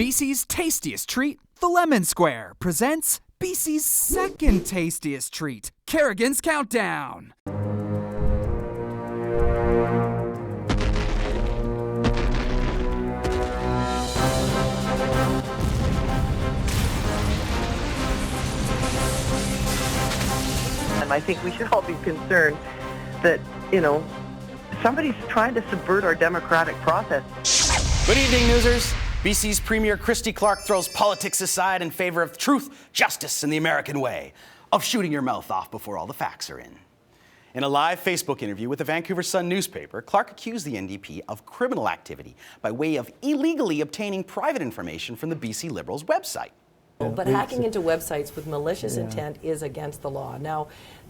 BC's tastiest treat, the Lemon Square, presents BC's second tastiest treat, Kerrigan's Countdown. And I think we should all be concerned that, somebody's trying to subvert our democratic process. Good evening, Newsers. BC's Premier Christy Clark throws politics aside in favor of truth, justice, and the American way, of shooting your mouth off before all the facts are in. In a live Facebook interview with the Vancouver Sun newspaper, Clark accused the N.D.P. of criminal activity by way of illegally obtaining private information from the BC Liberals website. But hacking into websites with malicious intent is against the law. Now,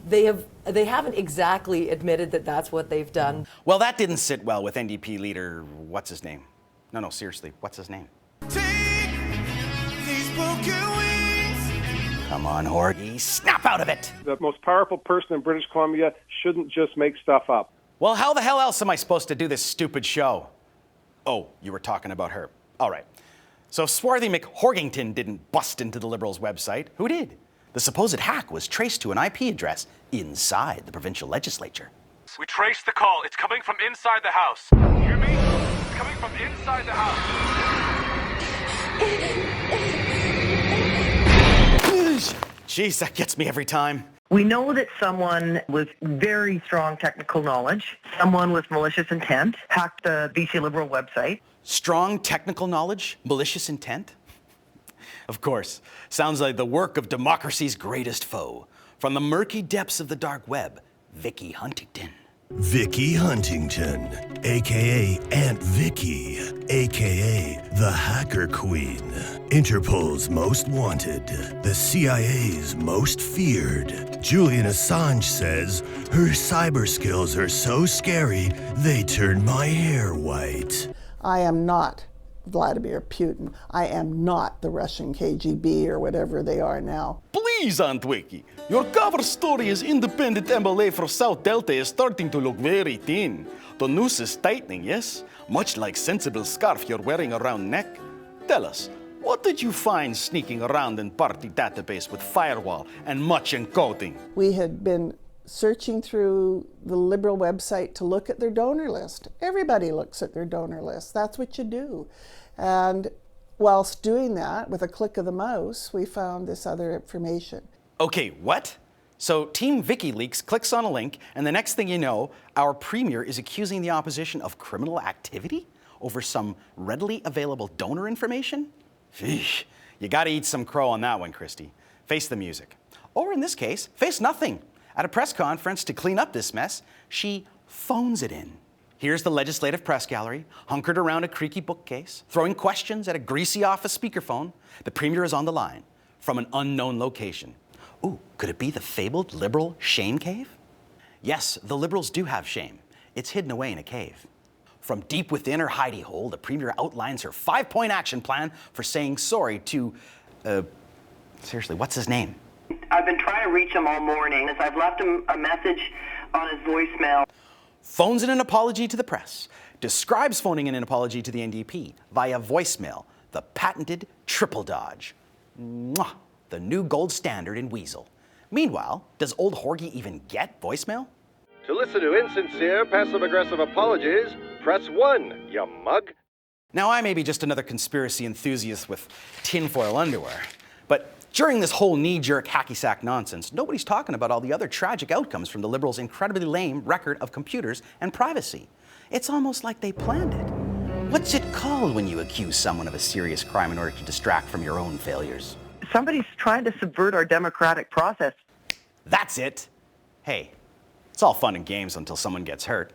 they haven't exactly admitted that that's what they've done. Well, that didn't sit well with N.D.P. leader, what's his name? No, seriously, what's his name? Take these broken wings. Come on, Horgy, snap out of it! The most powerful person in British Columbia shouldn't just make stuff up. Well, how the hell else am I supposed to do this stupid show? Oh, you were talking about her. All right. So if Swarthy McHorgington didn't bust into the Liberals' website, who did? The supposed hack was traced to an IP address inside the provincial legislature. We traced the call. It's coming from inside the house. You hear me? It's coming from inside the house. Jeez, that gets me every time. We know that someone with very strong technical knowledge, someone with malicious intent, hacked the BC Liberal website. Strong technical knowledge, malicious intent? Of course, sounds like the work of democracy's greatest foe. From the murky depths of the dark web, Vicky Huntington. Vicky Huntington, a.k.a. Aunt Vicky, a.k.a. the Hacker Queen. Interpol's most wanted, the CIA's most feared. Julian Assange says her cyber skills are so scary, they turn my hair white. I am not Vladimir Putin. I am not the Russian K.G.B. or whatever they are now. Please, Aunt Vicky, your cover story as independent MLA for South Delta is starting to look very thin. The noose is tightening, yes? Much like sensible scarf you're wearing around neck. Tell us, what did you find sneaking around in party database with firewall and much encoding? We had been searching through the Liberal website to look at their donor list. Everybody looks at their donor list. That's what you do. And whilst doing that, with a click of the mouse, we found this other information. Okay, what? So Team WikiLeaks clicks on a link, and the next thing you know, our premier is accusing the opposition of criminal activity over some readily available donor information? Sheesh, you gotta eat some crow on that one, Christy. Face the music. Or in this case, face nothing. At a press conference to clean up this mess, she phones it in. Here's the legislative press gallery, hunkered around a creaky bookcase, throwing questions at a greasy office speakerphone. The premier is on the line from an unknown location. Ooh, could it be the fabled Liberal shame cave? Yes, the Liberals do have shame. It's hidden away in a cave. From deep within her hidey hole, the premier outlines her 5-point action plan for saying sorry to, seriously, what's his name? I've been trying to reach him all morning as I've left him a message on his voicemail. Phones in an apology to the press, describes phoning in an apology to the N.D.P. via voicemail, the patented triple dodge. Mwah, the new gold standard in Weasel. Meanwhile, does old Horgy even get voicemail? To listen to insincere, passive-aggressive apologies, press 1, you mug. Now, I may be just another conspiracy enthusiast with tinfoil underwear, but during this whole knee-jerk hacky-sack nonsense, nobody's talking about all the other tragic outcomes from the Liberals' incredibly lame record of computers and privacy. It's almost like they planned it. What's it called when you accuse someone of a serious crime in order to distract from your own failures? Somebody's trying to subvert our democratic process. That's it. Hey, it's all fun and games until someone gets hurt.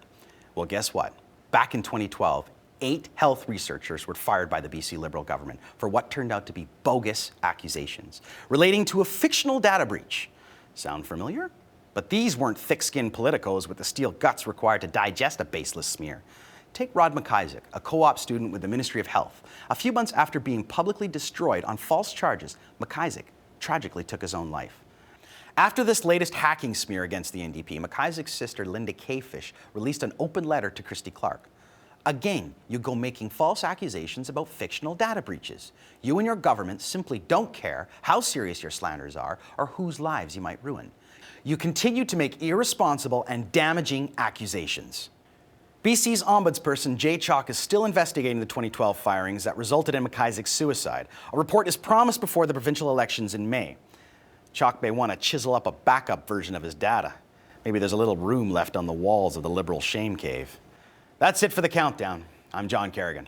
Well, guess what? Back in 2012, 8 health researchers were fired by the BC Liberal government for what turned out to be bogus accusations relating to a fictional data breach. Sound familiar? But these weren't thick-skinned politicos with the steel guts required to digest a baseless smear. Take Rod McIsaac, a co-op student with the Ministry of Health. A few months after being publicly destroyed on false charges, McIsaac tragically took his own life. After this latest hacking smear against the N.D.P., McIsaac's sister, Linda Kayfish, released an open letter to Christy Clark. Again, you go making false accusations about fictional data breaches. You and your government simply don't care how serious your slanders are or whose lives you might ruin. You continue to make irresponsible and damaging accusations. BC's ombudsperson Jay Chalk is still investigating the 2012 firings that resulted in McIsaac's suicide. A report is promised before the provincial elections in May. Chalk may want to chisel up a backup version of his data. Maybe there's a little room left on the walls of the Liberal shame cave. That's it for the countdown. I'm John Kerrigan.